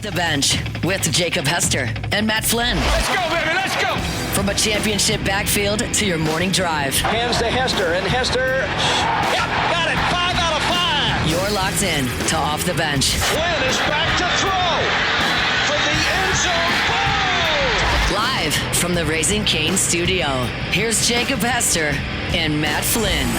the Bench with Jacob Hester and Matt Flynn. Let's go, baby, let's go! From a championship backfield to your morning drive. Hands to Hester, and Hester, yep, got it, 5 out of 5. You're locked in to Off the Bench. Flynn is back to throw from the end zone. Ball! Live from the Raising Cane studio, here's Jacob Hester and Matt Flynn.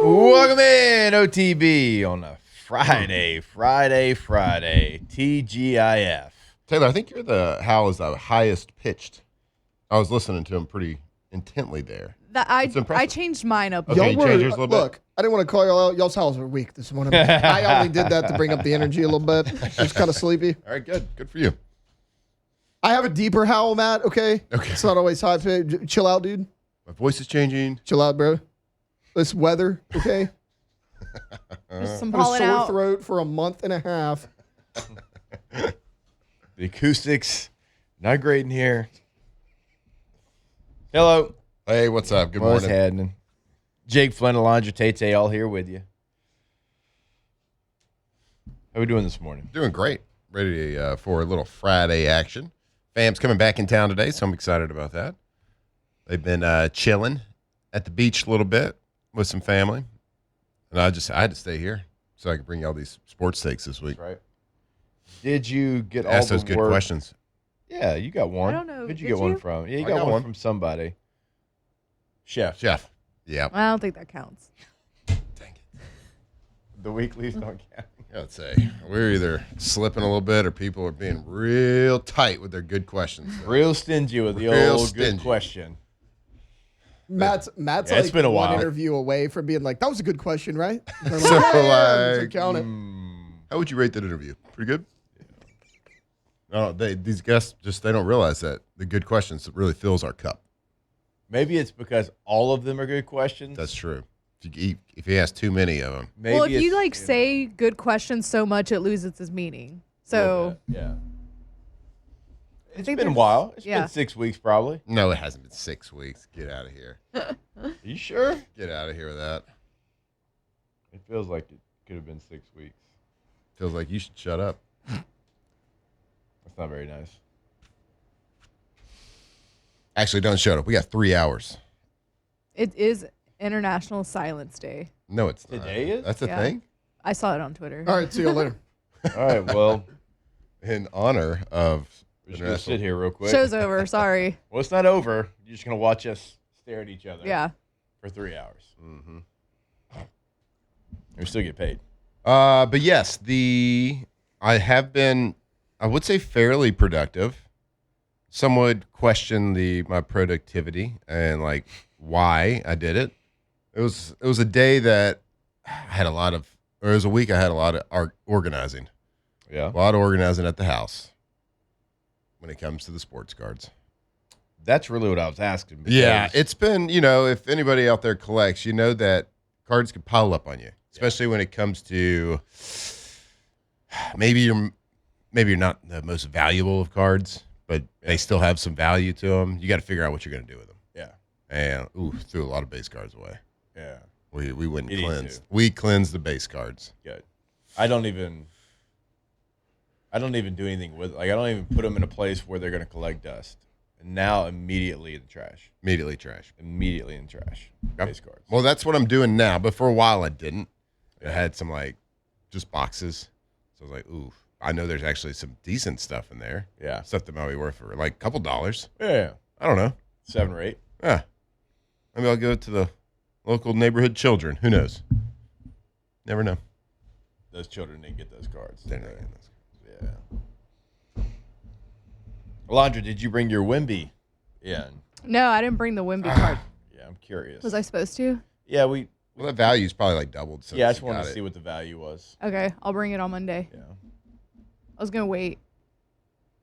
Welcome in, OTB, on a Friday, TGIF. Taylor, I think you're Hal is the highest pitched. I was listening to him pretty intently there. I changed mine up. Okay, Y'all change yours a little bit. Look, I didn't want to call y'all out. Y'all's howls are weak this morning. I only did that to bring up the energy a little bit. Just kind of sleepy. All right, good. Good for you. I have a deeper howl, Matt, okay? Okay. It's not always high pitch. Chill out, dude. My voice is changing. Chill out, bro. This weather, okay? Some I have a pollen sore out. throat for a month and a half. The acoustics, not great in here. Hello. Hey, what's up? Good What's morning. happening? Jake Flynn, Alondra Tate, all here with you. How we doing this morning? Doing great. Ready for a little Friday action. Fam's coming back in town today, so I'm excited about that. They've been chilling at the beach a little bit with some family. And I had to stay here so I could bring you all these sports takes this week. That's right. Did you get all Ask the those good work? questions. Yeah, you got one. I don't know. Who'd you Did get one you? from? Yeah, you I got got one one. from somebody. Chef. Yeah. I don't think that counts. Dang it. The weeklies don't count. I'd say we're either slipping a little bit or people are being real tight with their good questions. Real stingy with the Real old stingy. good question. Matt's Yeah, it's like been a one while. interview away from being like, that was a good question, right? They're So, "Yeah, like, count it." How would you rate that interview? Pretty good? No, these guests they don't realize that the good questions really fills our cup. Maybe it's because all of them are good questions. That's true. If you ask too many of them. Maybe Well, if you it's, say good questions so much, it loses its meaning. a little So bit, yeah. It's think been a there's- while. It's yeah. been 6 weeks probably. No, it hasn't been 6 weeks. Get out of here. Are you sure? Get out of here with that. It feels like it could have been 6 weeks. Feels like you should shut up. That's not very nice. Actually, don't shut up. We got 3 hours. it is International Silence Day. No, it's not. Today is? That's a Yeah. thing? I saw it on Twitter. All right, see you later. All right, well, In honor of we're just going to sit here real quick. Show's over. Sorry. Well, it's not over. You're just going to watch us stare at each other Yeah. for 3 hours. Mm-hmm. We still get paid. But yes, I have been, I would say, fairly productive. Some would question my productivity and like why I did it. It was a day that I had it was a week I had a lot of organizing. Yeah. A lot of organizing at the house when it comes to the sports cards. That's really what I was asking. because- Yeah, it's been, if anybody out there collects, you know that cards can pile up on you, especially when it comes to maybe you're not the most valuable of cards, but they still have some value to them. You got to figure out what you're going to do with them. Yeah. And threw a lot of base cards away. Yeah. We went and You need cleansed. to. We cleansed the base cards. Good. I don't even do anything with I don't even put them in a place where they're going to collect dust. And now immediately in the trash. Immediately trash. Immediately in trash. Yep. Base cards. Well, that's what I'm doing now. But for a while, I didn't. I had some just boxes. So I was like, ooh, I know there's actually some decent stuff in there. Yeah. Stuff that might be worth for like a couple dollars. Yeah. I don't know. 7 or 8. Yeah. Maybe I'll go to the local neighborhood children. Who knows? Never know. Those children didn't get those cards. They're not getting those. Yeah. Alondra, did you bring your Wemby in? No, I didn't bring the Wemby card. Yeah, I'm curious. Was I supposed to? Yeah, Well, the value's probably like doubled. Since I just you wanted got to it. see what the value was. Okay, I'll bring it on Monday. Yeah. I was gonna wait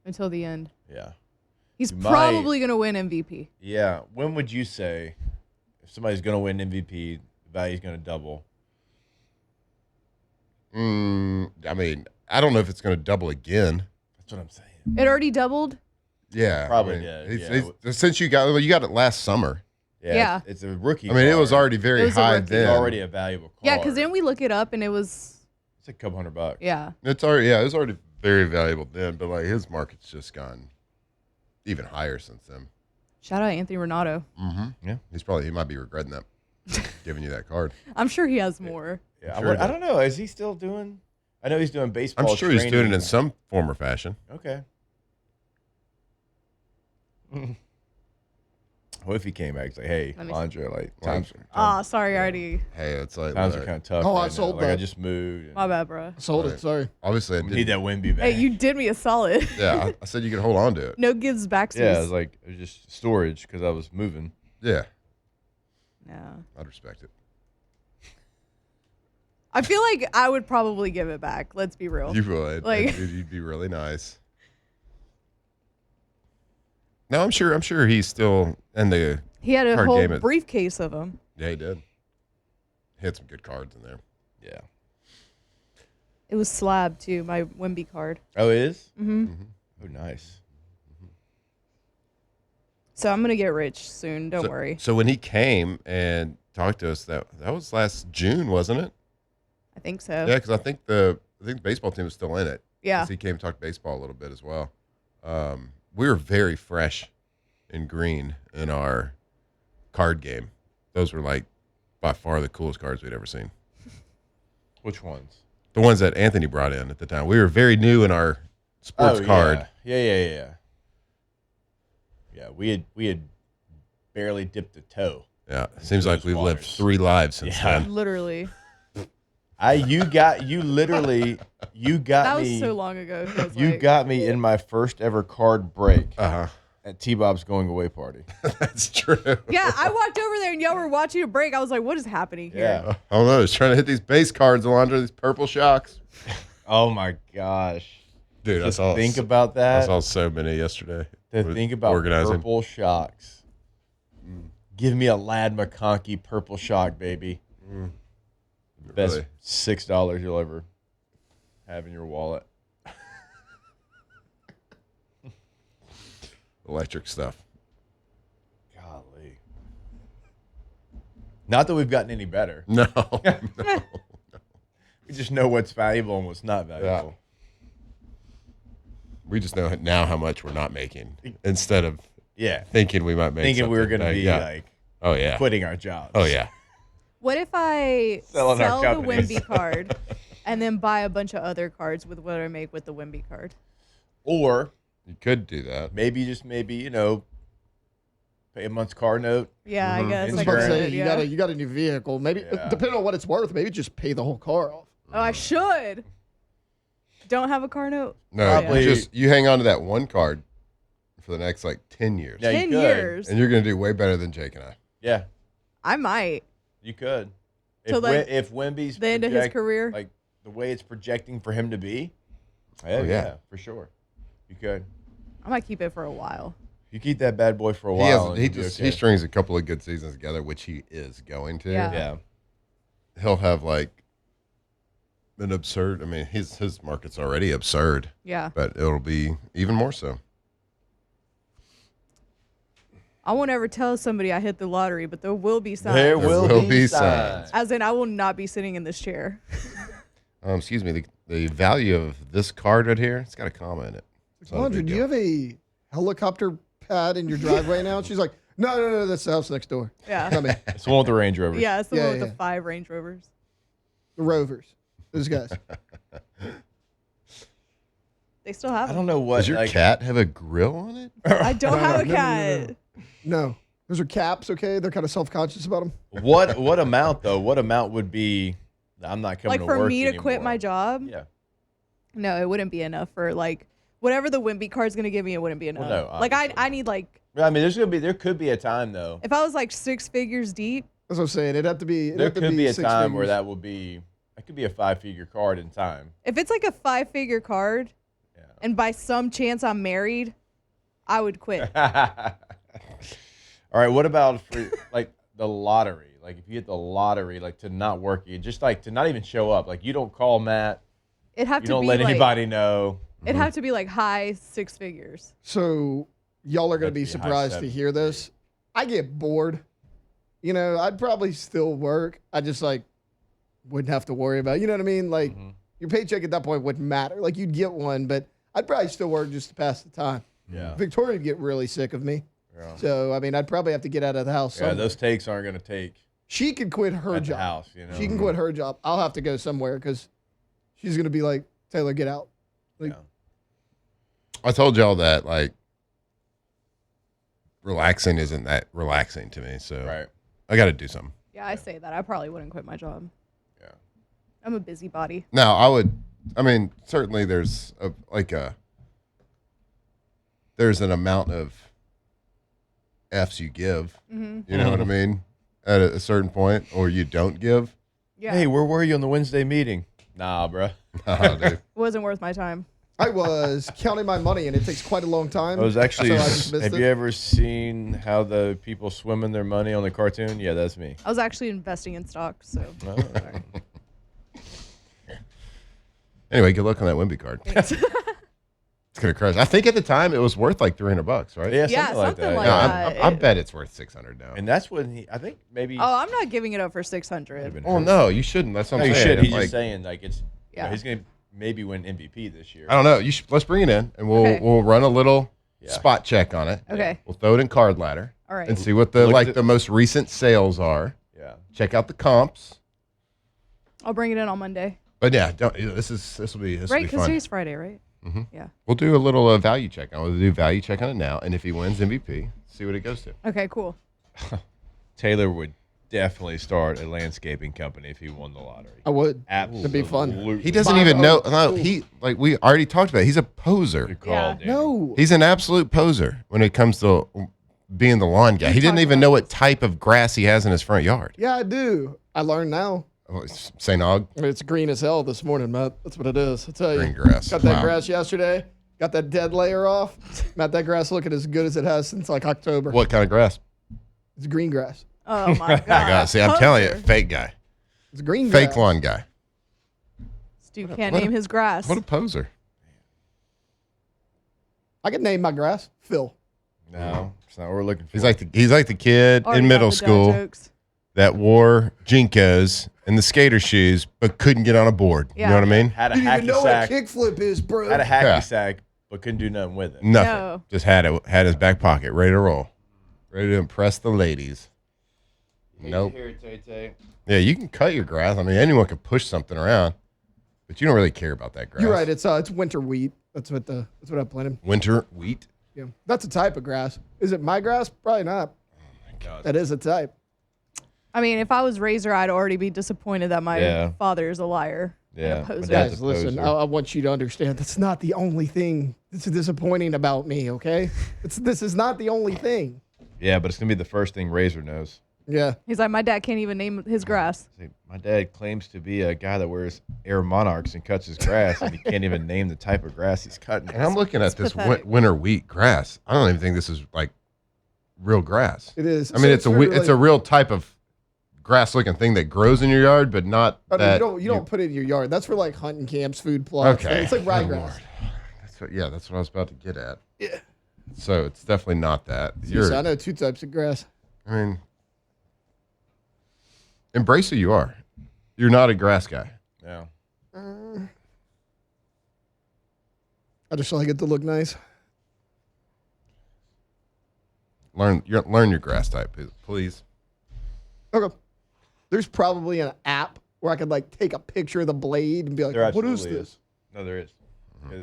until the end. Yeah. He's You might- probably gonna win MVP. Yeah. When would you say if somebody's going to win MVP, the value's going to double? I mean, I don't know if it's going to double again. That's what I'm saying. It already doubled. Yeah, Probably I mean, did, since you got it last summer. Yeah. It's a rookie. I mean, it was card. already very It was a high rookie. It's then. already a valuable card. Yeah, because then we look it up and it was It's a couple $100. yeah. It's already it was already very valuable then, but like his market's just gone even higher since then. Shout out Anthony Renato. Mm-hmm. Yeah. He might be regretting that, giving you that card. I'm sure he has more. Yeah. Sure I don't know. Is he still doing? I know he's doing baseball. I'm sure he's doing it training. in some form or fashion. Okay. What if he came back? He's like, "Hey, Let me see. Andre, like times Sorry, I already. Hey, it's like times are look, kind of tough. Oh, I right sold now. Like I that. just moved. And My bad, bro. Sold Right. it. Sorry. obviously I we did. need that Wemby back. Hey, you did me a solid. Yeah, I said you could hold on to it. No gives backsies. Yeah, it was just storage because I was moving. Yeah, No. I'd respect it. I feel like I would probably give it back. Let's be real. You would. Like- You'd be really nice. No, I'm sure he's still in the. He had a Card whole game it. briefcase of them. Yeah, he did. He had some good cards in there. Yeah. It was slab too. My Wemby card. Oh, it is? Mm-hmm. Oh, nice. So I'm gonna get rich soon. Don't worry. So when he came and talked to us, that was last June, wasn't it? I think so. Yeah, because I think the baseball team was still in it. Yeah. 'Cause he came and talked baseball a little bit as well. We were very fresh and green in our card game. Those were like by far the coolest cards we'd ever seen. Which ones? The ones that Anthony brought in at the time. We were very new in our sports card. Yeah. Yeah, we had barely dipped a toe. Yeah, seems like Those we've lived waters. 3 lives since Yeah. then. Literally. You got That was me. so long ago. it feels You like. got me in my first ever card break Uh-huh. at T-Bob's going away party. That's true. Yeah, I walked over there and y'all were watching a break. I was like, what is happening here? Yeah. I don't know. He's trying to hit these base cards, Alondra, these purple shocks. Oh my gosh. Dude, Just think about I that. saw so many yesterday. To With think about organizing. purple shocks. Give me a Lad McConkey purple shock, baby. Best Really. $6 you'll ever have in your wallet. Electric stuff. Golly. Not that we've gotten any better. No. We just know what's valuable and what's not valuable. We just know now how much we're not making instead of Yeah. thinking we might make Thinking we were something. going to be Yeah. like Oh, yeah. quitting our jobs. Oh, yeah. What if I Selling our sell the companies. Wemby card and then buy a bunch of other cards with what I make with the Wemby card? Or You could do that. maybe, pay a month's car note. Yeah, I guess. I was I about to could, say, yeah. you got a new vehicle. Maybe Yeah. depending on what it's worth, maybe just pay the whole car off. Oh, I should. Don't have a car note. No, Probably- you hang on to that one card for the next like 10 years. Yeah, you 10 could. years. And you're going to do way better than Jake and I. Yeah, I might. you could. Till, like, If Wemby's the end of his career? like the way it's projecting for him to be, hell Oh, yeah. yeah, for sure. You could. I might keep it for a while. You keep that bad boy for a He, while. has, and he you'll be just okay. he strings a couple of good seasons together, which he is going to. Yeah. Yeah. He'll have like an absurd. I mean, his market's already absurd, Yeah. but it'll be even more so. I won't ever tell somebody I hit the lottery, but there will be signs. There will will be be signs. signs. As in, I will not be sitting in this chair. Excuse me. The value of this card right here, it's got a comma in it. It's not a Andrew, big do you deal. have a helicopter pad in your driveway now? And she's like, no, that's the house next door. Yeah. I mean, It's the one with the Range Rovers. Yeah, it's the Yeah, one with yeah. the 5 Range Rovers. the Rovers, those guys. They still have I them. don't know what. Does your like, cat have a grill on it? I don't No, have a no, no, cat. No, those are caps. Okay, they're kind of self-conscious about them. What amount though? What amount would be? I'm not coming Like to for work me to quit anymore. my job? Yeah. No, it wouldn't be enough for like whatever the Wimby card's gonna give me, it wouldn't be enough. no, like obviously. I need like I mean, there could be a time though. if I was like 6 figures deep. That's what I'm saying. It'd have to be. There could be a 6 time where figures. that could be a 5-figure card in time. If it's like a 5-figure card, Yeah. and by some chance I'm married, I would quit. All right, what about for like the lottery? Like if you hit the lottery, like to not work, you just like to not even show up. Like you don't call Matt. It'd have You to don't be let like, anybody know. It'd have to be like high 6 figures. So y'all are gonna be That'd be high surprised to 7 hear this. I get bored. You know, I'd probably still work. I just like wouldn't have to worry about. You know what I mean? Like your paycheck at that point wouldn't matter. Like you'd get one, but I'd probably still work just to pass the time. Yeah. Victoria would get really sick of me. Yeah. So I mean, I'd probably have to get out of the house. Yeah, somewhere. those takes aren't going to take She could quit her at the job. house, you know. She can quit her job. I'll have to go somewhere because she's gonna be like, Taylor, get out. Like, Yeah. I told y'all that like relaxing isn't that relaxing to me. So Right. I got to do something. Yeah, I say that. I probably wouldn't quit my job. Yeah. I'm a busybody. Now I would. I mean, certainly there's there's an amount of F's you give. You know what I mean? At a certain point, or you don't give. Yeah. Hey, where were you on the Wednesday meeting? Nah, bruh. Oh, dude. It wasn't worth my time. I was counting my money, and it takes quite a long time. I was actually. So I just missed Have it. you ever seen how the people swim in their money on the cartoon? Yeah, that's me. I was actually investing in stocks, so Oh. Anyway, good luck on that Wimby card. It's gonna crush. I think at the time it was worth like $300, right? Yeah, Yeah, something like something that. like No, that. I bet it's worth $600 now. And that's when I think maybe. oh, I'm not giving it up for 600. Oh no, you shouldn't. That's what No, I'm you saying. should. He's Like, just saying like it's. Yeah. Yeah. He's gonna maybe win MVP this year. I don't know. Let's bring it in, and Okay. we'll run a little Yeah. spot check on it. Okay. We'll throw it in Card Ladder. All right. And see what the Look at the most recent sales are. Yeah. Check out the comps. I'll bring it in on Monday. But yeah, this will be Right, fun. because today's Friday, right? Yeah. We'll do a little value check. I will do value check on it now, and if he wins MVP, see what it goes to. Okay, cool. Taylor would definitely start a landscaping company if he won the lottery. I would. Absolutely. It'd be fun. He doesn't Buy even the know. own No, tool. he like we already talked about. He's a poser. Good call, Yeah. Danny. No. He's an absolute poser when it comes to being the lawn guy. He didn't talked even about know what type of grass he has in his front yard. Yeah, I do. I learned now. Oh, it's St. Aug. It's green as hell this morning, Matt. That's what it is. I tell you. Green grass. Got that Wow. grass yesterday. Got that dead layer off. Matt, that grass looking as good as it has since like October. What kind of grass? It's green grass. Oh my god. I gotta see. I'm telling you, Poser. fake guy, It's green fake grass. lawn guy. Stu can't What a- name his grass. What a poser. I could name my grass Phil. No, it's not what we're looking for. He's like the kid Already in got middle the dad school jokes. that wore Jinkos and the skater shoes, but couldn't get on a board. You Yeah. know what I mean? had a You didn't even hacky know sack. what a kickflip is, bro. Had a hacky Yeah. sack, but couldn't do nothing with it. Nothing. No. Just had his back pocket ready to roll, ready to impress the ladies. Nope. Yeah, you can cut your grass. I mean, anyone can push something around, but you don't really care about that grass. You're right. It's winter wheat. That's what I planted. Winter wheat. Yeah, that's a type of grass. Is it my grass? Probably not. God. That is a type. I mean, if I was Razor, I'd already be disappointed that my Yeah. father is a liar. Yeah, And a my poser. dad's Guys, a listen. poser. I want you to understand. That's not the only thing that's disappointing about me. Okay, this is not the only thing. Yeah, but it's gonna be the first thing Razor knows. Yeah. He's like, my dad can't even name his grass. See, my dad claims to be a guy that wears Air Monarchs and cuts his grass, and he can't even name the type of grass he's cutting. And I'm looking at this pathetic. winter wheat grass. I don't even think this is like real grass. It is. I mean, it's a real type of grass-looking thing that grows in your yard, but not I mean, that. you don't put it in your yard. That's for like hunting camps, food plots. Okay. It's like Good ryegrass. Lord. That's what I was about to get at. Yeah. So it's definitely not that. Jeez, I know two types of grass. I mean, embrace who you are. You're not a grass guy. Yeah. I just like it to look nice. Learn your grass type, please. Okay. There's probably an app where I could like take a picture of the blade and be like, There "What is absolutely this?" No, there is.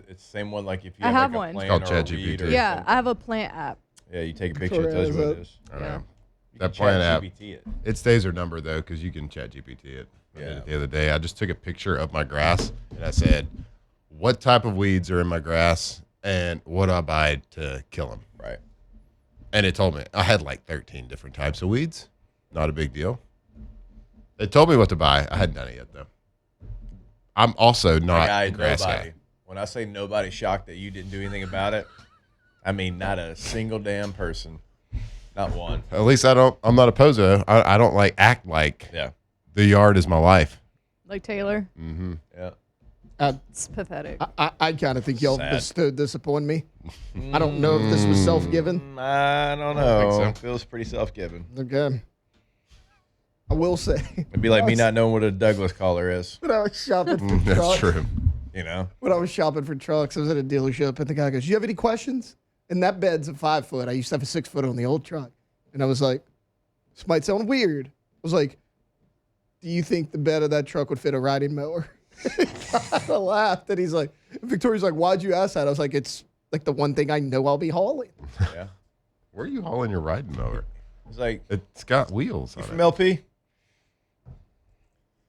It's the same one like if you I have have like one. a It's plant called or a ChatGPT. weed or Yeah, something. I have a plant app. Yeah, you take a picture, it tells you what it is. I don't Yeah. know. You That can plant app. ChatGPT it. Its days are numbered though, because you can chat GPT it. I did it the other day. I just took a picture of my grass and I said, "What type of weeds are in my grass?" And what do I buy to kill them? Right. And it told me I had like 13 different types of weeds. Not a big deal. It told me what to buy. I hadn't done it yet though. I'm also not a grass nobody. guy. When I say nobody's shocked that you didn't do anything about it, I mean not a single damn person. Not one. At least I'm not a poser. I don't like act like Yeah. the yard is my life. Like Taylor. Mm-hmm. Yeah. It's pathetic. I kind of think y'all Sad. stood disappoint me. I don't know if this was self-given. I don't know. I think so. Feels pretty self-given. Okay. I will say. It'd be like me not knowing what a Douglas collar is. When I was shopping for That's trucks, true. You know. when I was shopping for trucks, I was at a dealership, and the guy goes, "You have any questions?" And that bed's a 5 foot. I used to have a 6 foot on the old truck, and I was like, "This might sound weird." I was like, "Do you think the bed of that truck would fit a riding mower?" I laughed, and he's like, "Victoria's like, why'd you ask that?" I was like, "It's like the one thing I know I'll be hauling." Yeah. Where are you hauling your riding mower? It's like, It's got wheels you on from it. LP?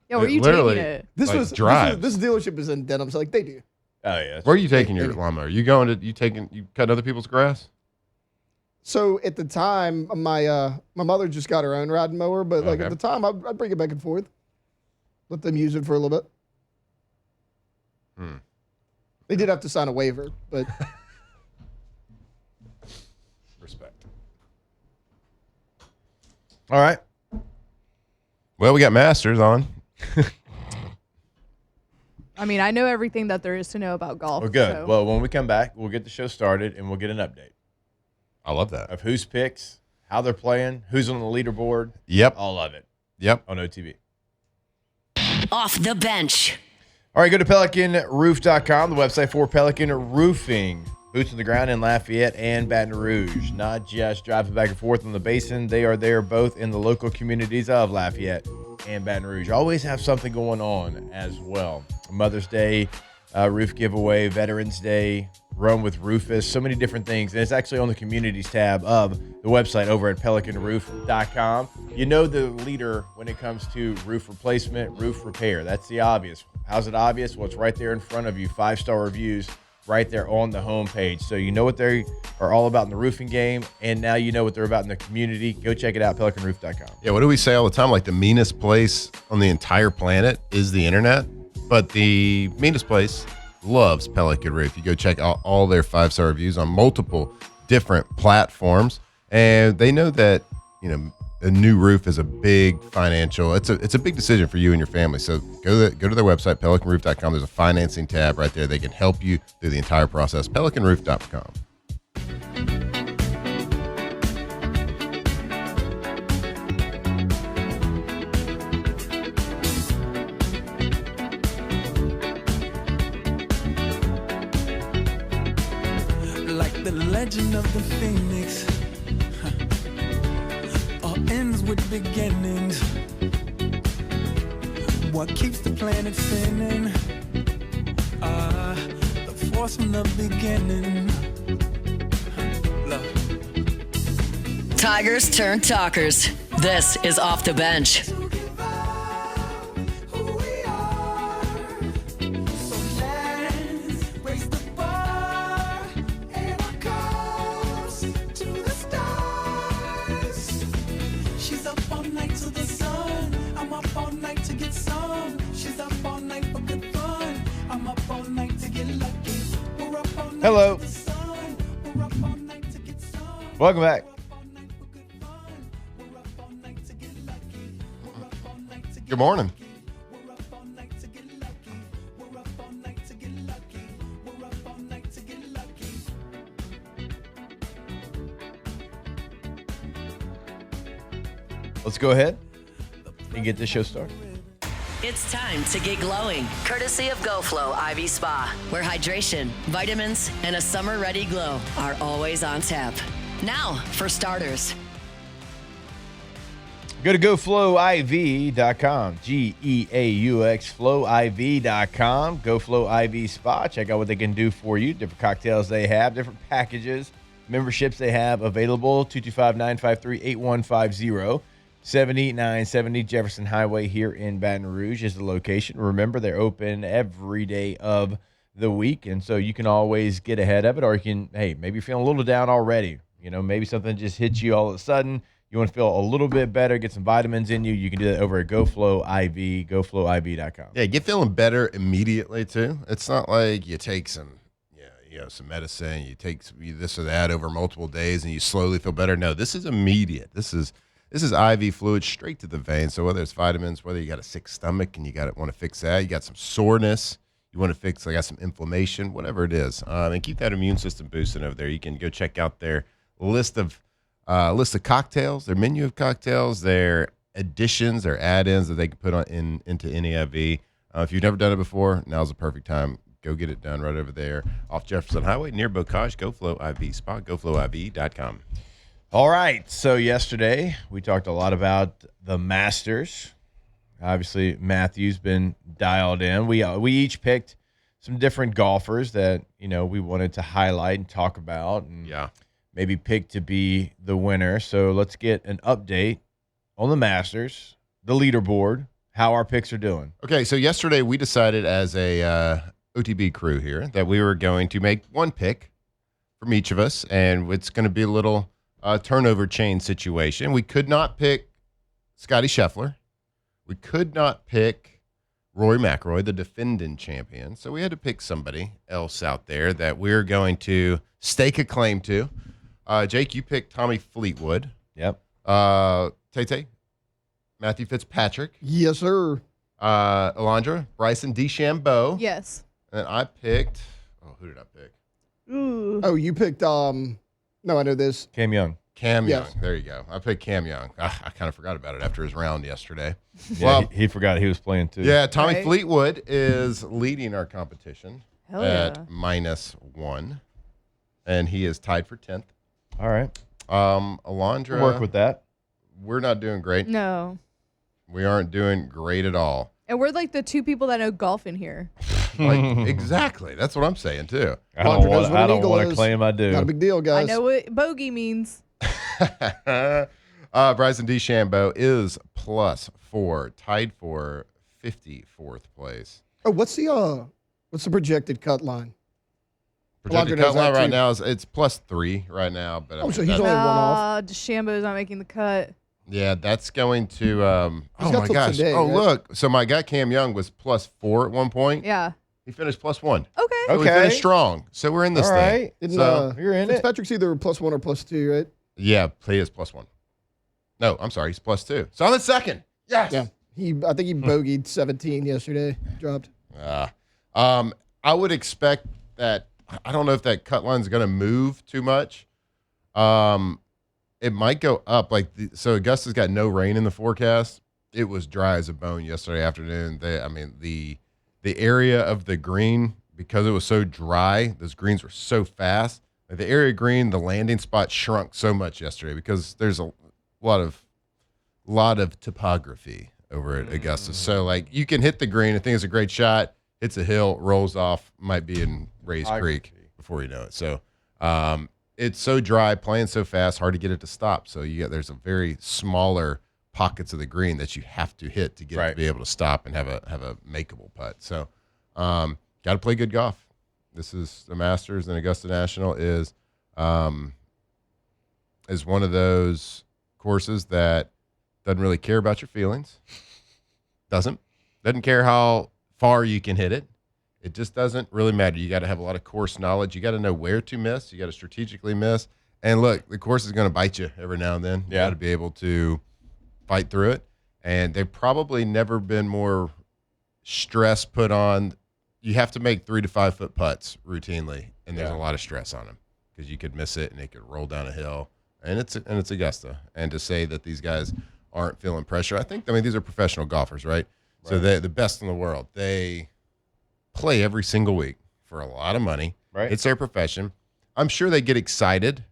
Yeah, where are you literally- taking it? This Like was drives. this dealership is in Denham, so like they do. Oh, yeah. Where are you taking your Any- lawnmower? You cutting other people's grass? So at the time, my mother just got her own riding mower, but like Okay. at the time, I'd bring it back and forth, let them use it for a little bit. Hmm. They did have to sign a waiver, but Respect. All right. Well, we got Masters on. I mean, I know everything that there is to know about golf. Well, good. so- Well, when we come back, we'll get the show started and we'll get an update I love that. of who's picks, how they're playing, who's on the leaderboard, Yep. all of it Yep. on OTV. Off the bench. All right, go to PelicanRoof.com, the website for Pelican Roofing. Boots on the ground in Lafayette and Baton Rouge. Not just driving back and forth on the basin. They are there both in the local communities of Lafayette and Baton Rouge. Always have something going on as well. Mother's Day, roof giveaway, Veterans Day, Run with Rufus, so many different things. And it's actually on the communities tab of the website over at PelicanRoof.com. You know the leader when it comes to roof replacement, roof repair. That's the obvious. How's it obvious? Well, it's right there in front of you. 5-star reviews right there on the homepage. So you know what they are all about in the roofing game, and now you know what they're about in the community. Go check it out, PelicanRoof.com. Yeah, what do we say all the time? Like the meanest place on the entire planet is the internet, but the meanest place loves Pelican Roof. You go check out all their 5-star reviews on multiple different platforms, and they know that, you know, a new roof is a big financial. It's a big decision for you and your family. So go to their website, PelicanRoof.com. There's a financing tab right there. They can help you through the entire process. PelicanRoof.com. Like the legend of the phoenix, all ends with beginnings. What keeps the planet spinning? The force from the beginning. Love. Tigers turn talkers. This is Off the Bench. Hello. Welcome back. Good morning. Let's go ahead and get this show started. It's time to get glowing, courtesy of GoFlow IV Spa, where hydration, vitamins, and a summer-ready glow are always on tap. Now, for starters. Go to GoFlowIV.com, G-E-A-U-X, FlowIV.com, GoFlow IV Spa. Check out what they can do for you, different cocktails they have, different packages, memberships they have available, 225-953-8150. 7970 Jefferson Highway here in Baton Rouge is the location. Remember, they're open every day of the week, and so you can always get ahead of it, or you can, hey, maybe you're feeling a little down already. Maybe something just hits you all of a sudden. You want to feel a little bit better, get some vitamins in you. You can do that over at GoFlow IV, GoFlowIV.com. Yeah, get feeling better immediately too. It's not like you take some some medicine, you take this or that over multiple days and you slowly feel better. No, this is immediate. This is IV fluid straight to the vein. So whether it's vitamins, whether you got a sick stomach and you want to fix that, you got some soreness, you want to fix, got some inflammation, whatever it is, and keep that immune system boosting over there. You can go check out their list of cocktails, their menu of cocktails, their additions, their add-ins that they can put into any IV. If you've never done it before, now's the perfect time. Go get it done right over there off Jefferson Highway near Bocage. GoFlow IV Spa, GoFlowIV.com. All right. So yesterday we talked a lot about the Masters. Obviously, Matthew's been dialed in. We each picked some different golfers that we wanted to highlight and talk about, and maybe pick to be the winner. So let's get an update on the Masters, the leaderboard, how our picks are doing. Okay. So yesterday we decided as a OTB crew here that we were going to make one pick from each of us, and it's going to be a little turnover chain situation. We could not pick Scotty Scheffler. We could not pick Rory McIlroy, the defending champion. So we had to pick somebody else out there that we're going to stake a claim to. Jake, you picked Tommy Fleetwood. Yep. Tay, Matthew Fitzpatrick. Yes, sir. Alondra, Bryson DeChambeau. Yes. And I picked, who did I pick? Ooh. Oh, you picked, no, I know this. Cam Young. Cam Yes. Young. There you go. I picked Cam Young. I kind of forgot about it after his round yesterday. Yeah, Well, he forgot he was playing too. yeah, Tommy Right. Fleetwood is leading our competition Hell at yeah. -1, and he is tied for 10th. All right. Alondra, We'll work with that. we're not doing great. No. We aren't doing great at all. And we're like the two people that know golf in here. Like, exactly. That's what I'm saying, too. I don't Roger knows want what an to eagle is. claim I do. Not a big deal, guys. I know what bogey means. Bryson DeChambeau is +4, tied for 54th place. Oh, what's the projected cut line? Projected Alondra knows cut line that right too. now is +3 right now. But I Oh, mean, so he's that's- only one off. DeChambeau's not making the cut. yeah, that's going to. Oh got my till gosh! today, Oh right? look, so my guy Cam Young was +4 at one point. Yeah. He finished +1. Okay. So we Okay. finished strong. So we're in this All thing. right. Didn't, So You're in it. Fitzpatrick's either +1 or +2, right? yeah, he is +1. No, I'm sorry, he's +2. So I'm in second. Yes. Yeah. I think he bogeyed 17 yesterday. Dropped. I would expect that. I don't know if that cut line is going to move too much. It might go up. So Augusta's got no rain in the forecast. It was dry as a bone yesterday afternoon. The area of the green, because it was so dry, those greens were so fast. Like the area green, the landing spot shrunk so much yesterday because there's a lot of topography over at Augusta. So like you can hit the green, I think it's a great shot, hits a hill, rolls off, might be in Rays Creek before you know it. So it's so dry, playing so fast, hard to get it to stop. So there's a very smaller pockets of the green that you have to hit to get it to be able to stop and have a makeable putt. So got to play good golf. This is the Masters, and Augusta National is one of those courses that doesn't really care about your feelings. Doesn't care how far you can hit it. It just doesn't really matter. You got to have a lot of course knowledge. You got to know where to miss. You got to strategically miss. And look, the course is going to bite you every now and then. You got to be able to fight through it. And they've probably never been more stress put on. You have to make 3 to 5 foot putts routinely, and there's a lot of stress on them because you could miss it and it could roll down a hill. And it's Augusta. And to say that these guys aren't feeling pressure, I mean these are professional golfers, right? So they're the best in the world. They play every single week for a lot of money. Right. It's their profession. I'm sure they get excited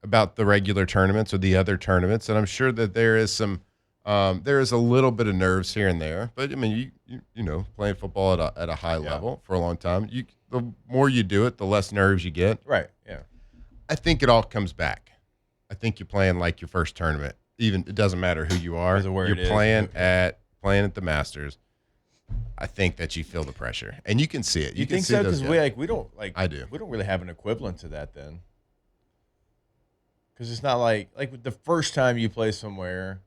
about the regular tournaments or the other tournaments, and I'm sure that there is a little bit of nerves here and there. But I mean, you know, playing football at a high level for a long time, the more you do it, the less nerves you get. Right. Yeah. I think it all comes back. I think you're playing like your first tournament. Even it doesn't matter who you are. Where You're it is. playing at the Masters. I think that you feel the pressure, and you can see it. You can think see so? those Because guys. we don't like. I do. We don't really have an equivalent to that then. Because it's not like the first time you play somewhere,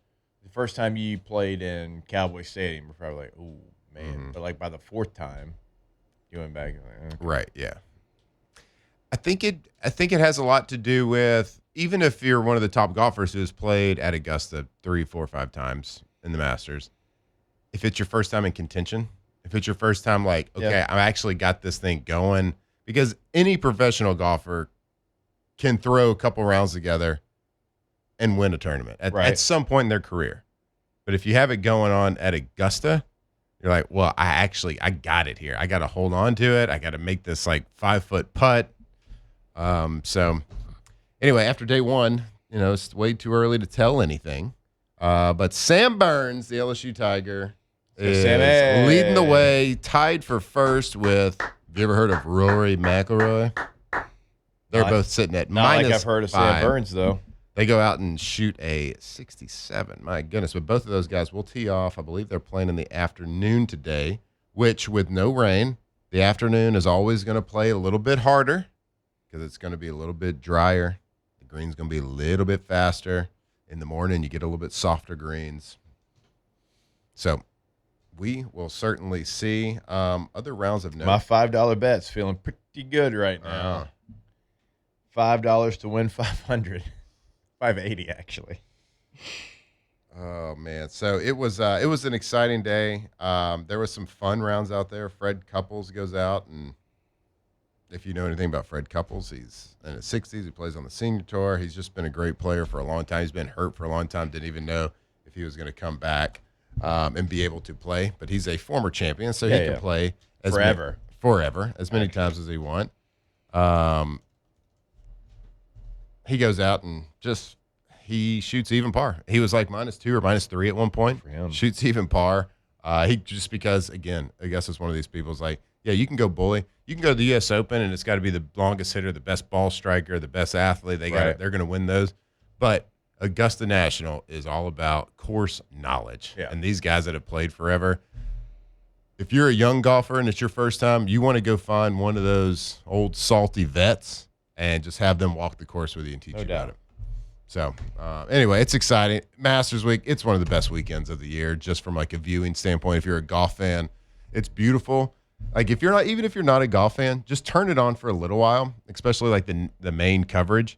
the first time you played in Cowboy Stadium, you're probably like, oh man. But like by the fourth time, you went back. Like, okay. Right. Yeah. I think it has a lot to do with, even if you're one of the top golfers who has played at Augusta 3, 4, 5 times in the Masters, if it's your first time in contention, if it's your first time, like, okay, I actually got this thing going, because any professional golfer can throw a couple rounds together and win a tournament at some point in their career. But if you have it going on at Augusta, you're like, well, I got it here. I got to hold on to it. I got to make this like 5-foot putt. So anyway, after day one, it's way too early to tell anything. But Sam Burns, the LSU Tiger, is leading the way, tied for first with, have you ever heard of Rory McIlroy? They're both sitting at not minus like I've heard of 5. Sam Burns, though. They go out and shoot a 67. My goodness. But both of those guys will tee off. I believe they're playing in the afternoon today, which with no rain, the afternoon is always going to play a little bit harder because it's going to be a little bit drier. The green's going to be a little bit faster. In the morning, you get a little bit softer greens. So we will certainly see other rounds of note. My $5 bet's feeling pretty good right now. $5 to win 500. 580 actually. Oh man, so it was an exciting day. There was some fun rounds out there. Fred Couples goes out, and if you know anything about Fred Couples, he's in his 60s. He plays on the senior tour. He's just been a great player for a long time. He's been hurt for a long time. Didn't even know if he was going to come back and be able to play. But he's a former champion, so he can play forever, as many times as he wants. He goes out and he shoots even par. He was like -2 or -3 at one point. For him. Shoots even par. He just because, again, I guess it's one of these people's like, yeah, you can go bully. You can go to the U.S. Open, and it's got to be the longest hitter, the best ball striker, the best athlete. They're going to win those. But Augusta National is all about course knowledge. Yeah. And these guys that have played forever, if you're a young golfer and it's your first time, you want to go find one of those old salty vets and just have them walk the course with you and teach you about it. So anyway, it's exciting. Masters Week, it's one of the best weekends of the year, just from like a viewing standpoint. If you're a golf fan, it's beautiful. Like if you're not a golf fan, just turn it on for a little while, especially like the main coverage,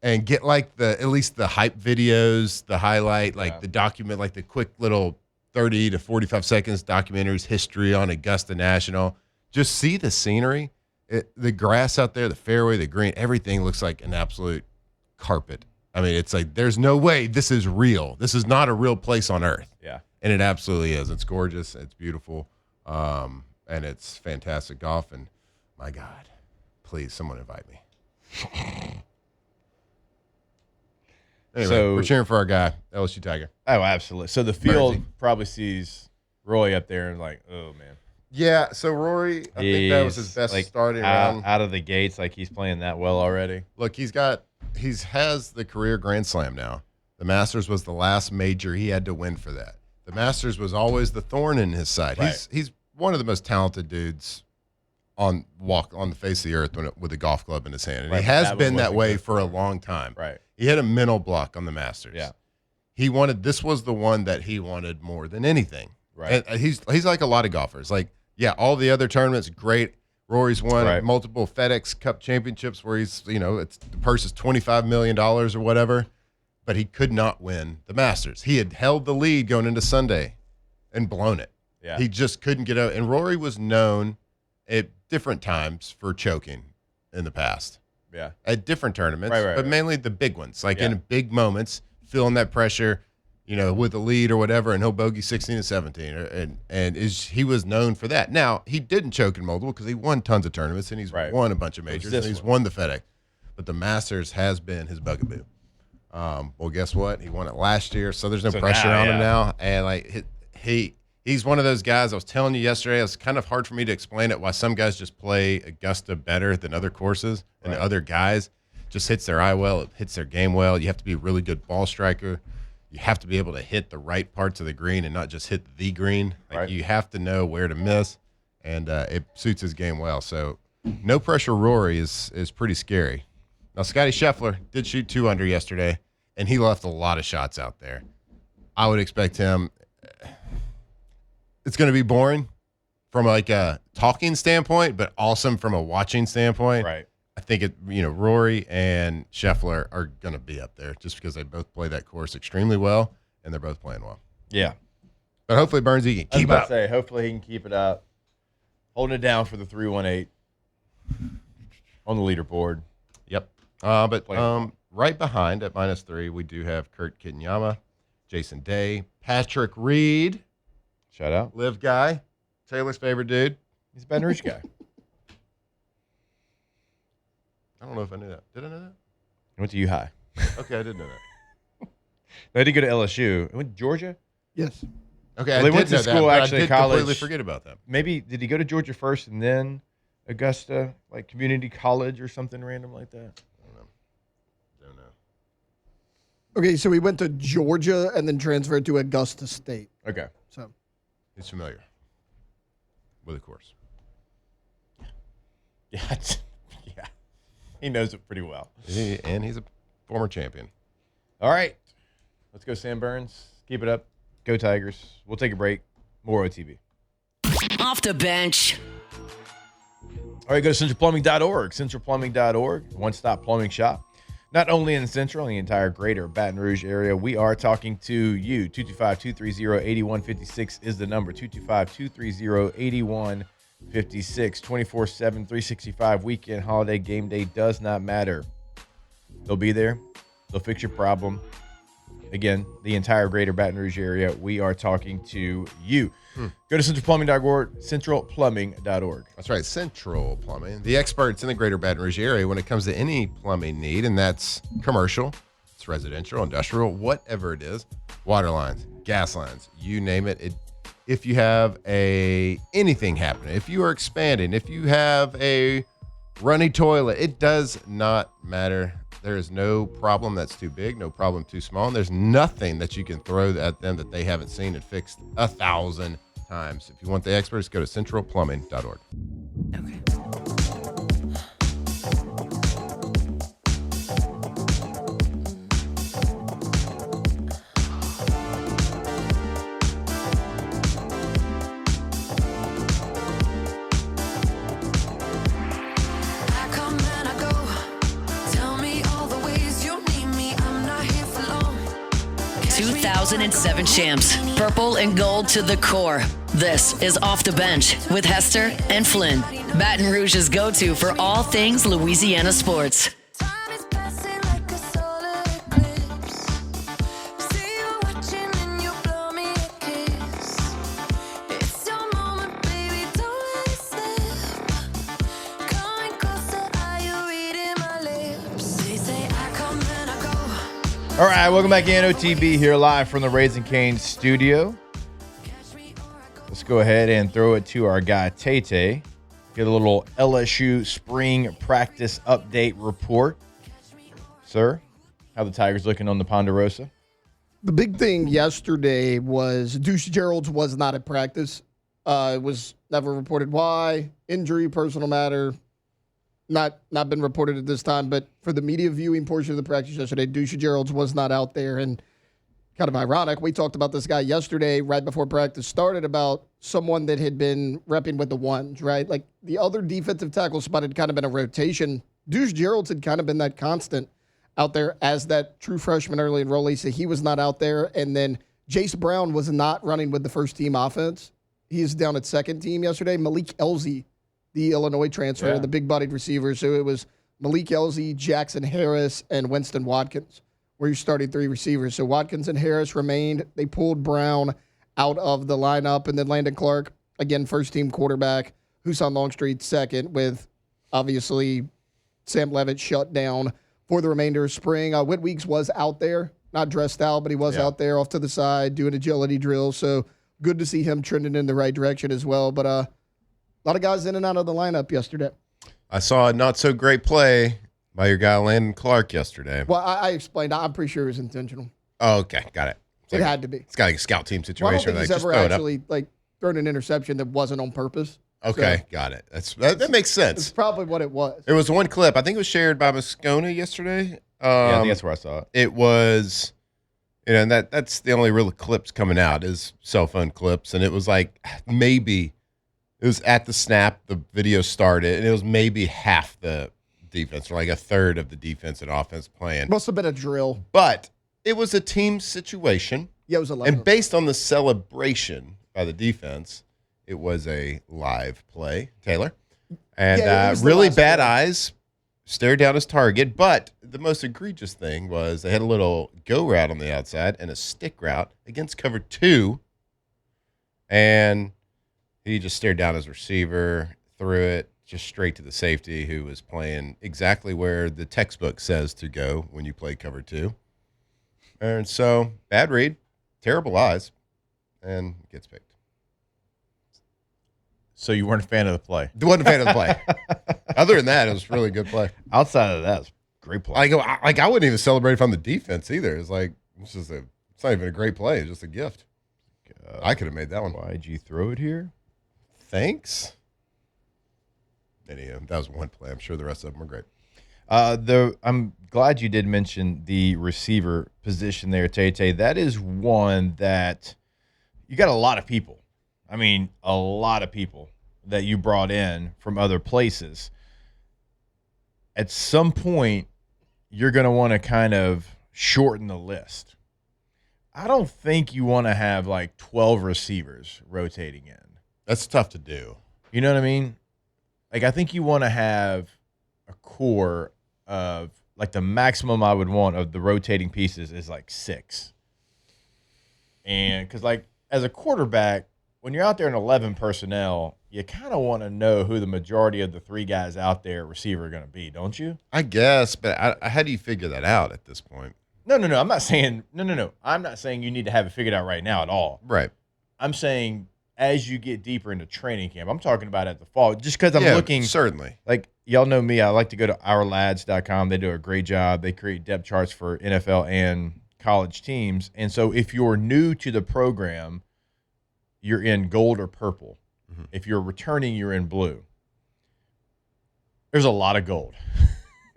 and get like at least the hype videos, the highlight, like the document, like the quick little 30 to 45 seconds documentaries, history on Augusta National. Just see the scenery. The grass out there, the fairway, the green, everything looks like an absolute carpet. I mean, it's like there's no way this is real. This is not a real place on earth. Yeah. And it absolutely is. It's gorgeous. It's beautiful. And it's fantastic golf. And my God, please, someone invite me. Anyway, So- we're cheering for our guy, LSU Tiger. Oh, absolutely. So the field Burnsy. probably sees Roy up there and like, oh man. Yeah, so Rory, I think that was his best starting round. out of the gates. Like he's playing that well already. Look, he has the career Grand Slam now. The Masters was the last major he had to win for that. The Masters was always the thorn in his side. Right. He's one of the most talented dudes on the face of the earth with a golf club in his hand. And Right, he but has that been one that wasn't way good for for a him. long time. Right. He had a mental block on the Masters. Yeah. This was the one that he wanted more than anything. Right. And he's like a lot of golfers. Like, yeah, all the other tournaments, great. Rory's won multiple FedEx Cup championships where he's, the purse is $25 million or whatever, but he could not win the Masters. He had held the lead going into Sunday and blown it. Yeah. He just couldn't get out. And Rory was known at different times for choking in the past. Yeah. At different tournaments, Right, but mainly the big ones, like Yeah. in big moments, feeling that pressure, with the lead or whatever, and he'll bogey 16 and 17, he was known for that. Now, he didn't choke in multiple because he won tons of tournaments, and he's won a bunch of majors, and he's won the FedEx. But the Masters has been his bugaboo. Well, guess what? He won it last year, so there's no pressure on him now. And like he's one of those guys. I was telling you yesterday, it's kind of hard for me to explain it why some guys just play Augusta better than other courses, and other guys just hits their eye well, it hits their game well. You have to be a really good ball striker. you have to be able to hit the right parts of the green and not just hit the green. Like Right. you have to know where to miss, and it suits his game well. So no pressure Rory is pretty scary. Now Scotty Scheffler did shoot 2 under yesterday, and he left a lot of shots out there. I would expect him. It's going to be boring from like a talking standpoint, but awesome from a watching standpoint. Right. I think Rory and Scheffler are going to be up there just because they both play that course extremely well, and they're both playing well. Yeah. But hopefully Burnsy can I was keep about up. to say, hopefully he can keep it up. Holding it down for the 318 on the leaderboard. Yep. But right behind at -3, we do have Kurt Kitayama, Jason Day, Patrick Reed, Shout out. Live guy, Taylor's favorite dude. He's a Baton Rouge guy. I don't know if I knew that. Did I know that? He went to U High. Okay, I did know that. No, he did go to LSU. He went to Georgia? Yes. Okay, Well, I they did went to know school, that, but actually, I did college. completely forget about that. Maybe, did he go to Georgia first and then Augusta, like community college or something random like that? Don't know. Okay, so he went to Georgia and then transferred to Augusta State. Okay. So He's familiar with the course. Yeah. Yeah. He knows it pretty well. And he's a former champion. All right. Let's go, Sam Burns. Keep it up. Go Tigers. We'll take a break. More OTB. Off the bench. All right, go to centralplumbing.org. Centralplumbing.org, one-stop plumbing shop. Not only in Central, in the entire greater Baton Rouge area, we are talking to you. 225-230-8156 is the number. 225-230-8156. 24/7, 365, weekend, holiday, game day, does not matter. They'll be there. They'll fix your problem. Again, the entire greater Baton Rouge area, we are talking to you. Go to centralplumbing.org, centralplumbing.org. That's right, Central Plumbing. The experts in the greater Baton Rouge area when it comes to any plumbing need, and that's commercial, it's residential, industrial, whatever it is, water lines, gas lines, you name it. If you have anything happening, if you are expanding, if you have a runny toilet, it does not matter. There is no problem that's too big, no problem too small, and there's nothing that you can throw at them that they haven't seen and fixed 1,000 times. If you want the experts, go to centralplumbing.org. Okay. I come and I go. Tell me all the ways you need me. I'm not here for long. 2007 champs, purple and gold to the core. This is Off the Bench with Hester and Flynn, Baton Rouge's go-to for all things Louisiana sports. Time is passing like a solar eclipse. See you watching and you blow me a kiss. It's your moment, baby, don't let it slip. Coming closer, are you reading my lips? They say I come and I go. All right, welcome back in. OTB here live from the Raising Cane's studio. Let's go ahead and throw it to our guy, Tay-Tay. Get a little LSU spring practice update report. Sir, how the Tigers looking on the Ponderosa? the big thing yesterday was Deuce Gerald's was not at practice. It was never reported why. Injury, personal matter. Not been reported at this time, but for the media viewing portion of the practice yesterday, Deuce Gerald's was not out there. And kind of ironic, we talked about this guy yesterday right before practice started about someone that had been repping with the ones, right? Like the other defensive tackle spot had kind of been a rotation. Deuce Gerald's had kind of been that constant out there as that true freshman early enrollee, so he was not out there. And then Jace Brown was not running with the first team offense. He is down at second team yesterday. Malik Elzy, the Illinois transfer, the big-bodied receiver. So it was Malik Elzy, Jackson Harris, and Winston Watkins where you started three receivers. So Watkins and Harris remained. They pulled Brown out of the lineup. And then Landon Clark, again, first-team quarterback. Husan Longstreet second with, obviously, Sam Levitt shut down for the remainder of spring. Whit Weeks was out there, not dressed out, but he was out there off to the side doing agility drills. So good to see him trending in the right direction as well. But a lot of guys in and out of the lineup yesterday. I saw a not-so-great play by your guy Landon Clark yesterday. Well, I explained. I'm pretty sure it was intentional. Oh, okay. Got it. It had to be. It's got like a scout team Well, I don't situation. think like, he's just ever throw it up. actually like thrown an interception that wasn't on purpose. Okay, So got it. That makes it's sense. probably what it was. There was one clip. I think it was shared by Moscona yesterday. Yeah, I think that's where I saw it. It was, and that's the only real clips coming out is cell phone clips, and it was like maybe it was at the snap the video started, and it was maybe half the defense or like a third of the defense and offense playing. Must have been a drill. But it was a team situation, Yeah, it was 11. and based on the celebration by the defense, it was a live play, Taylor, and Yeah, it was the really last bad play. eyes. Stared down his target, but the most egregious thing was they had a little go route on the outside and a stick route against cover 2, and he just stared down his receiver, threw it just straight to the safety who was playing exactly where the textbook says to go when you play cover 2. And so, bad read, terrible eyes, and gets picked. So you weren't a fan of the play. Wasn't a fan of the play. Other than that, it was really good play. Outside of that, it's great play. I wouldn't even celebrate from the defense either. It's like it's not even a great play. It's just a gift. I could have made that one. Why'd you throw it here? Thanks. Anyhow, that was one play. I'm sure the rest of them were great. I'm glad you did mention the receiver position there, Tay. That is one that you got a lot of people. I mean, a lot of people that you brought in from other places. At some point, you're going to want to kind of shorten the list. I don't think you want to have like 12 receivers rotating in. That's tough to do. You know what I mean? Like, I think you want to have a core of, like, the maximum I would want of the rotating pieces is like 6. And because, like, as a quarterback, when you're out there in 11 personnel, you kind of want to know who the majority of the 3 guys out there receiver are going to be, don't you? I guess, but how do you figure that out at this point? No. I'm not saying no. I'm not saying you need to have it figured out right now at all. Right. I'm saying as you get deeper into training camp, I'm talking about at the fall, just because I'm looking. Certainly. Like, y'all know me, I like to go to ourlads.com. They do a great job. They create depth charts for NFL and college teams. And so if you're new to the program, you're in gold or purple. Mm-hmm. If you're returning, you're in blue. There's a lot of gold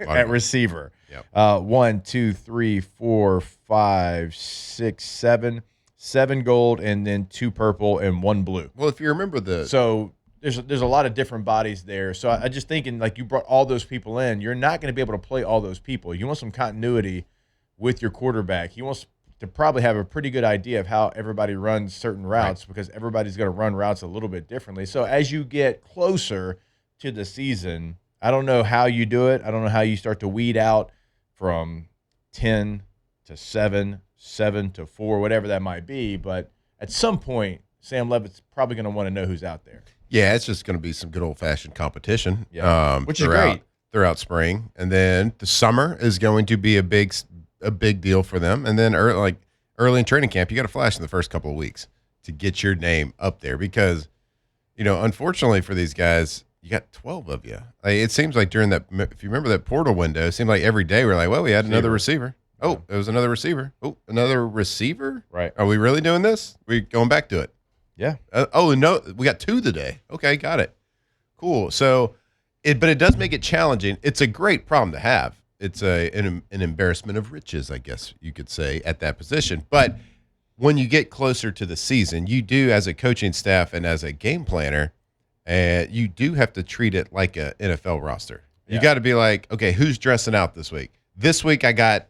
at receiver. Yep. 1, 2, 3, 4, 5, 6, 7. 7 gold and then 2 purple and 1 blue. Well, if you remember so there's a lot of different bodies there. So I just thinking, like, you brought all those people in, you're not going to be able to play all those people. You want some continuity with your quarterback. He wants to probably have a pretty good idea of how everybody runs certain routes because everybody's going to run routes a little bit differently. So as you get closer to the season, I don't know how you do it. I don't know how you start to weed out from 10 to 7, 7 to 4, whatever that might be. But at some point, Sam Levitt's probably going to want to know who's out there. Yeah, it's just going to be some good old-fashioned competition. Yeah. Which is great. Throughout spring. And then the summer is going to be a big deal for them. And then early in training camp, you got to flash in the first couple of weeks to get your name up there because, unfortunately for these guys, you got 12 of you. Like, it seems like during that, if you remember that portal window, it seemed like every day we're like, well, we had another receiver. Oh, it was another receiver. Oh, another receiver? Right. Are we really doing this? We going back to it? Yeah. No, we got 2 today. Okay, got it. Cool. So, but it does make it challenging. It's a great problem to have. It's an embarrassment of riches, I guess you could say, at that position. But when you get closer to the season, you do, as a coaching staff and as a game planner, you do have to treat it like an NFL roster. You got to be like, okay, who's dressing out this week? This week I got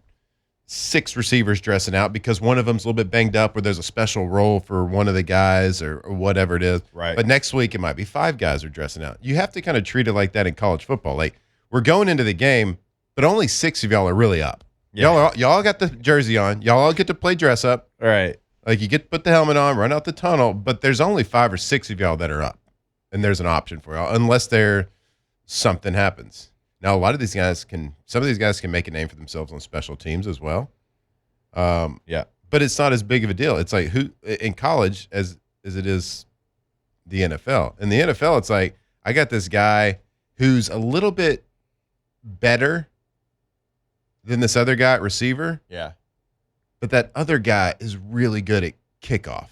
6 receivers dressing out because one of them's a little bit banged up or there's a special role for one of the guys or whatever it is. Right. But next week it might be 5 guys are dressing out. You have to kind of treat it like that in college football. Like, we're going into the game, but only 6 of y'all are really up. Yeah. Y'all got the jersey on. Y'all all get to play dress up. All right. Like, you get to put the helmet on, run out the tunnel, but there's only 5 or 6 of y'all that are up. And there's an option for y'all unless something happens. Now, some of these guys can make a name for themselves on special teams as well. Yeah. But it's not as big of a deal. It's like who in college as it is the NFL. In the NFL, it's like, I got this guy who's a little bit better than this other guy at receiver, Yeah. but that other guy is really good at kickoff.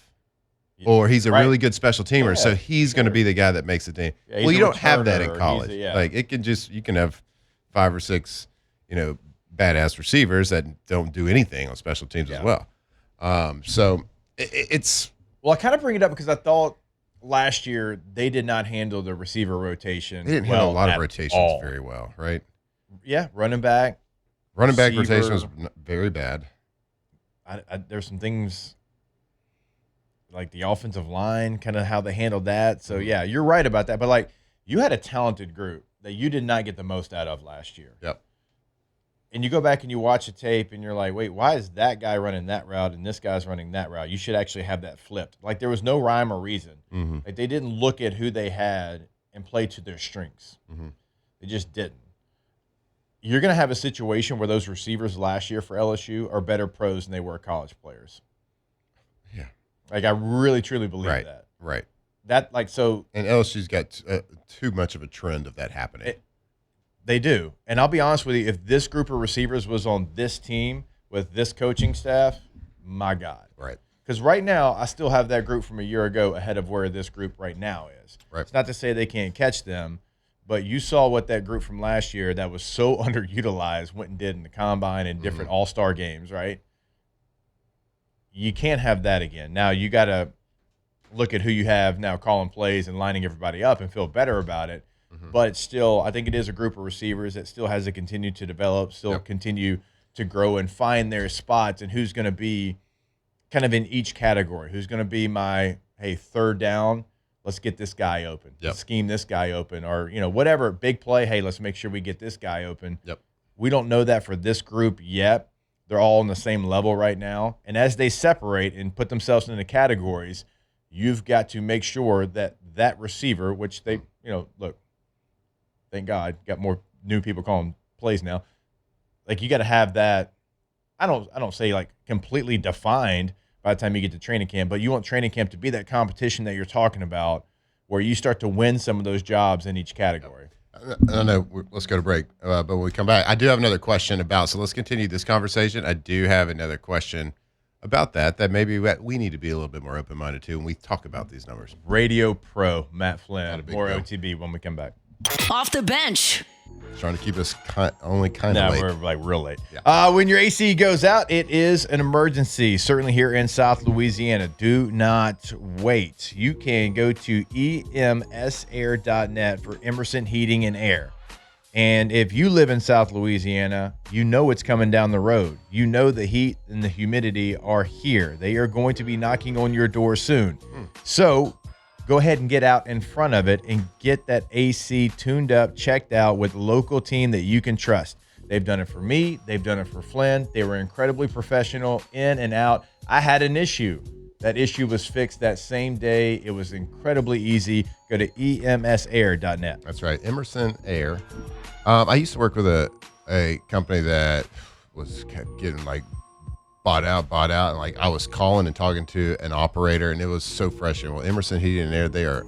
Or he's a Right. really good special teamer, Yeah, so he's going to be the guy that makes the team. Yeah, he's well, you a don't have that in returner, college. yeah. Like you can have 5 or 6, badass receivers that don't do anything on special teams as well. So it's Well, I kind of bring it up because I thought last year they did not handle the receiver rotation. they didn't well handle a lot of at rotations all. very well, right? Yeah, running back. Running back Receiver. rotation was very bad. There's some things like the offensive line, kind of how they handled that. So yeah, you're right about that. But like, you had a talented group that you did not get the most out of last year. Yep. And you go back and you watch the tape and you're like, wait, why is that guy running that route and this guy's running that route? You should actually have that flipped. Like there was no rhyme or reason. Mm-hmm. Like they didn't look at who they had and play to their strengths. Mm-hmm. They just didn't. You're going to have a situation where those receivers last year for LSU are better pros than they were college players. Yeah. Like I really truly believe Right. that. Right. That like so And LSU's got too much of a trend of that happening. they do. And I'll be honest with you, if this group of receivers was on this team with this coaching staff, my God. Right. Because right now, I still have that group from a year ago ahead of where this group right now is. Right. It's not to say they can't catch them, but you saw what that group from last year that was so underutilized went and did in the combine and different all-star games, right? You can't have that again. Now, you got to look at who you have now calling plays and lining everybody up and feel better about it. But still, I think it is a group of receivers that still has to continue to develop, still continue to grow and find their spots and who's going to be kind of in each category. Who's going to be my, hey, third down, let's get this guy open. Let's scheme this guy open. Or, whatever, big play, hey, let's make sure we get this guy open. Yep. We don't know that for this group yet. They're all on the same level right now. And as they separate and put themselves into categories, you've got to make sure that that receiver, which they, look, thank God, got more new people calling plays now. Like you got to have that. I don't say like completely defined by the time you get to training camp, but you want training camp to be that competition that you're talking about, where you start to win some of those jobs in each category. I know. Let's go to break. But when we come back, I do have another question about. So let's continue this conversation. I do have another question about that maybe we need to be a little bit more open-minded to when we talk about these numbers. Radio Pro Matt Flynn, more deal. OTB when we come back. Off the bench. Trying to keep us only kind of No, late. we're like real late. When your AC goes out, it is an emergency. Certainly here in South Louisiana. Do not wait. You can go to emsair.net for Emerson Heating and Air. And if you live in South Louisiana, you know it's coming down the road. You know the heat and the humidity are here. They are going to be knocking on your door soon. So go ahead and get out in front of it and get that AC tuned up, checked out with a local team that you can trust. They've done it for me. They've done it for Flynn. They were incredibly professional in and out. I had an issue. That issue was fixed that same day. It was incredibly easy. Go to emsair.net. That's right. Emerson Air. I used to work with a company that kept getting like bought out. And like I was calling and talking to an operator and it was so frustrating. Well, Emerson Heating and Air, they are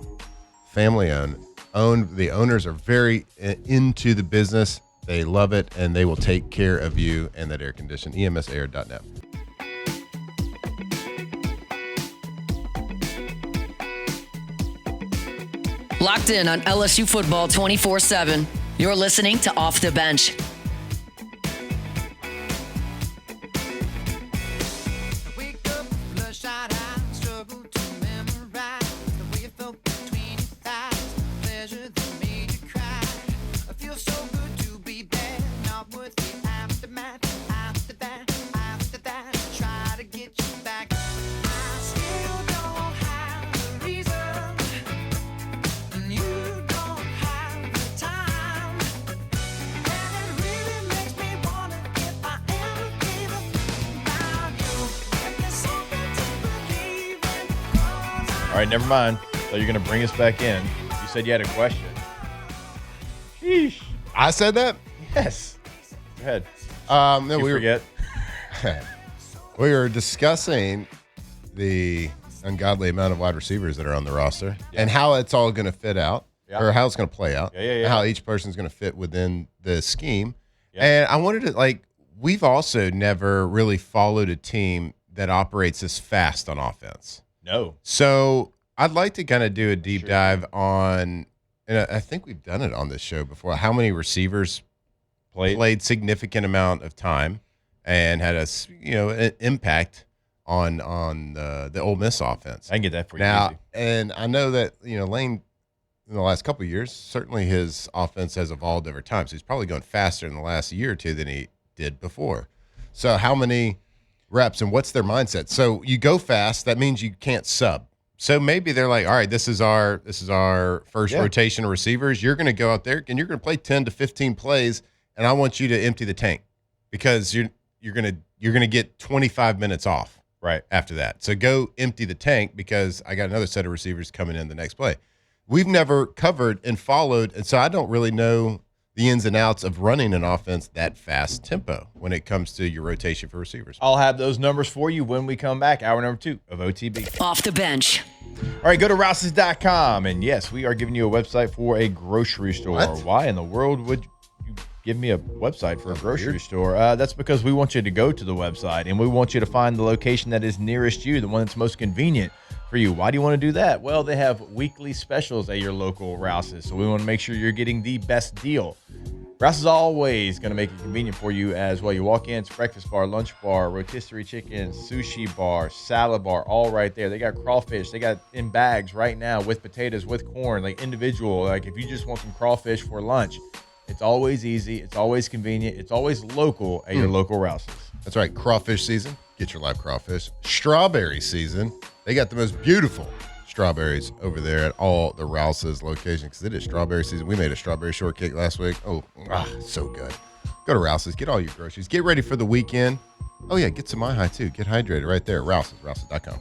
family owned. The owners are very into the business. They love it and they will take care of you and that air condition. emsair.net. Locked in on LSU football 24/7. You're listening to Off the Bench. Wake up, bloodshot eyes, struggle to memorize the way it felt between your thighs, pleasure that made you cry. I feel so good to be bad, not worth the aftermath. After that, try to get you back. I still don't have the reason, and you don't have the time. And it really makes me wonder if I ever gave up about you. If there's something to believe in, 'cause All right, never mind. So you're going to bring us back in. You said you had a question. Sheesh. I said that? Yes. Go ahead. No, You forget. We were discussing the ungodly amount of wide receivers that are on the roster and how it's all going to fit out or how it's going to play out, Yeah. how each person's going to fit within the scheme. Yeah. And I wanted to, like, we've also never really followed a team that operates as fast on offense. No. So I'd like to kind of do a deep dive on, and I think we've done it on this show before, how many receivers played significant amount of time and had an impact on the Ole Miss offense. I can get that for you. Now, easy. and I know that, Lane, in the last couple of years, certainly his offense has evolved over time. So he's probably going faster in the last year or two than he did before. So how many reps and what's their mindset? So you go fast, that means you can't sub. So maybe they're like, all right, this is our first rotation of receivers. You're going to go out there and you're going to play 10 to 15 plays, and I want you to empty the tank because you're going to get 25 minutes off right after that. So go empty the tank because I got another set of receivers coming in the next play. We've never covered and followed, and so I don't really know the ins and outs of running an offense that fast tempo when it comes to your rotation for receivers. I'll have those numbers for you when we come back. Hour number 2 of OTB. Off the bench. All right, go to Rouse's.com. And yes, we are giving you a website for a grocery store. What? Why in the world would you give me a website for a grocery store? That's because we want you to go to the website and we want you to find the location that is nearest you, the one that's most convenient for you. Why do you want to do that? Well, they have weekly specials at your local Rouse's, so we want to make sure you're getting the best deal. Rouse is always going to make it convenient for you as well. You walk in, it's breakfast bar, lunch bar, rotisserie chicken, sushi bar, salad bar, all right there. They got crawfish. They got in bags right now with potatoes, with corn, like individual. Like if you just want some crawfish for lunch, it's always easy. It's always convenient. It's always local at your local Rouse's. That's right. Crawfish season. Get your live crawfish. Strawberry season. They got the most beautiful strawberries over there at all the Rouse's locations because it is strawberry season. We made a strawberry shortcake last week. So good. Go to Rouse's. Get all your groceries. Get ready for the weekend. Oh, yeah. Get some My High, too. Get hydrated right there at Rouse's. Rouse's.com.